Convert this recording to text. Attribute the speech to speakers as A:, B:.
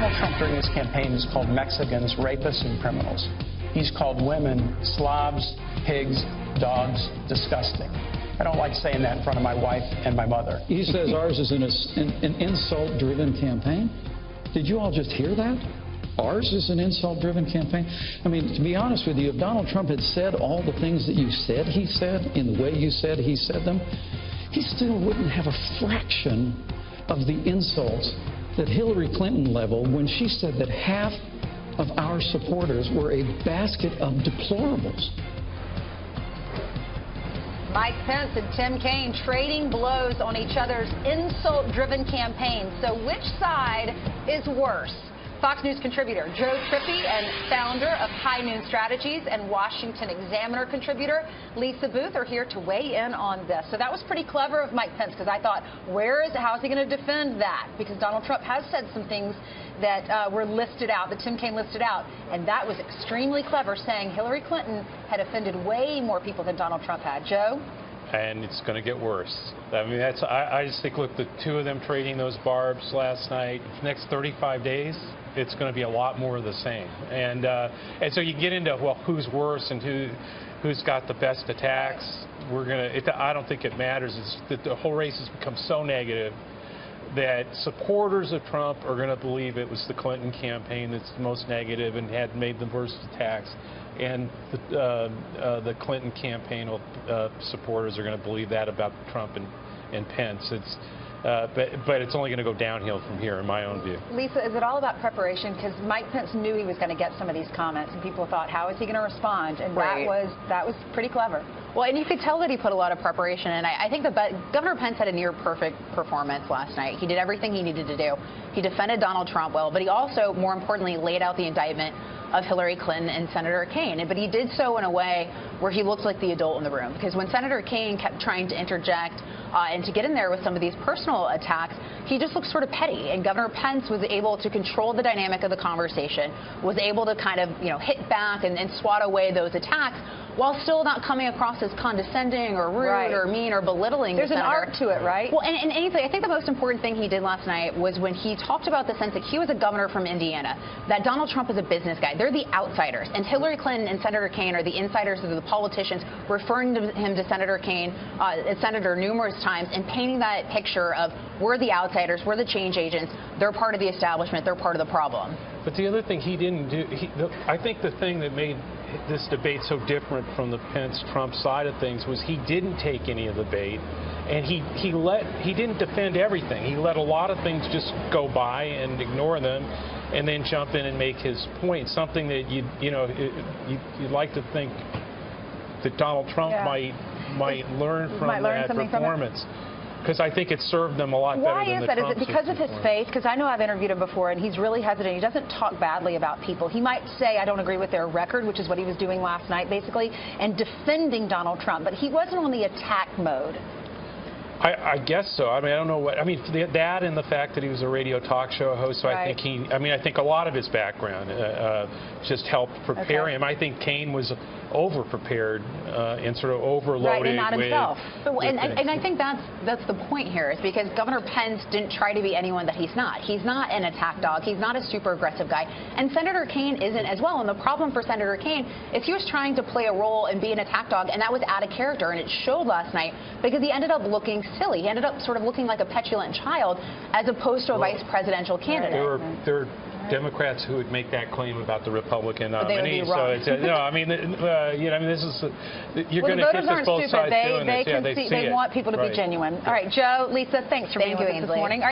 A: Donald Trump during his campaign has called Mexicans rapists and criminals. He's called women slobs, pigs, dogs, disgusting. I don't like saying that in front of my wife and my mother.
B: He says ours is an insult-driven campaign. Did you all just hear that? Ours is an insult-driven campaign. I mean, to be honest with you, if Donald Trump had said all the things that you said he said in the way you said he said them, he still wouldn't have a fraction of the insults that Hillary Clinton leveled when she said that half of our supporters were a basket of deplorables.
C: Mike Pence and Tim Kaine trading blows on each other's insult-driven campaigns. So which side is worse? Fox News contributor Joe Trippi and founder of High Noon Strategies and Washington Examiner contributor Lisa Boothe are here to weigh in on this. So that was pretty clever of Mike Pence, because I thought, how is he going to defend that? Because Donald Trump has said some things that were listed out, that Tim Kaine listed out, and that was extremely clever, saying Hillary Clinton had offended way more people than Donald Trump had. Joe?
D: And it's going to get worse. I mean, I just think, look, the two of them trading those barbs last night, the next 35 days, it's going to be a lot more of the same. And so you get into, well, who's worse and who's got the best attacks. I don't think it matters. It's that the whole race has become so negative that supporters of Trump are going to believe it was the Clinton campaign that's the most negative and had made the worst attacks. And the Clinton campaign supporters are going to believe that about Trump and Pence. But it's only going to go downhill from here, in my own view.
C: Lisa, is it all about preparation? Because Mike Pence knew he was going to get some of these comments, and people thought, how is he going to respond? And that was pretty clever.
E: Well, and you could tell that he put a lot of preparation in. I think Governor Pence had a near-perfect performance last night. He did everything he needed to do. He defended Donald Trump well, but he also, more importantly, laid out the indictment of Hillary Clinton and Senator Kaine. But he did so in a way where he looked like the adult in the room. Because when Senator Kaine kept trying to interject and to get in there with some of these personal attacks, he just looked sort of petty. And Governor Pence was able to control the dynamic of the conversation, was able to kind of, hit back and swat away those attacks, while still not coming across as condescending or rude or mean or belittling
C: There's
E: the
C: an
E: senator.
C: art to it, right?
E: Well, and anything, I think the most important thing he did last night was when he talked about the sense that he was a governor from Indiana, that Donald Trump is a business guy. They're the outsiders. And Hillary Clinton and Senator Kaine are the insiders of the politicians, referring to him to Senator Kaine, Senator numerous times, and painting that picture of we're the outsiders, we're the change agents, they're part of the establishment, they're part of the problem.
D: But the other thing he didn't do, I think the thing that made this debate so different from the Pence-Trump side of things was he didn't take any of the bait, and he didn't defend everything. He let a lot of things just go by and ignore them, and then jump in and make his point. Something that you'd like to think that Donald Trump might learn from that performance. Because I think it served them a lot better than the Trump.
C: Why is that? Is it because of his face? Because I know I've interviewed him before, and he's really hesitant. He doesn't talk badly about people. He might say, I don't agree with their record, which is what he was doing last night, basically, and defending Donald Trump. But he wasn't on the attack mode.
D: I guess so. I mean, I don't know what. I mean, that and the fact that he was a radio talk show host. So I think I think a lot of his background just helped prepare him. I think Kaine was over-prepared and sort of overloaded.
C: And not himself.
E: And I think that's the point here, is because Governor Pence didn't try to be anyone that he's not. He's not an attack dog. He's not a super aggressive guy. And Senator Kaine isn't as well. And the problem for Senator Kaine is he was trying to play a role and be an attack dog, and that was out of character. And it showed last night because he ended up looking silly. He ended up sort of looking like a petulant child as opposed to a vice presidential candidate.
D: There are Democrats who would make that claim about the Republican nominee.
C: So
D: it's no, I mean, this is you're going to get this both sides doing this.
C: They want people to be genuine. All right, Joe, Lisa, thanks for being with us this morning.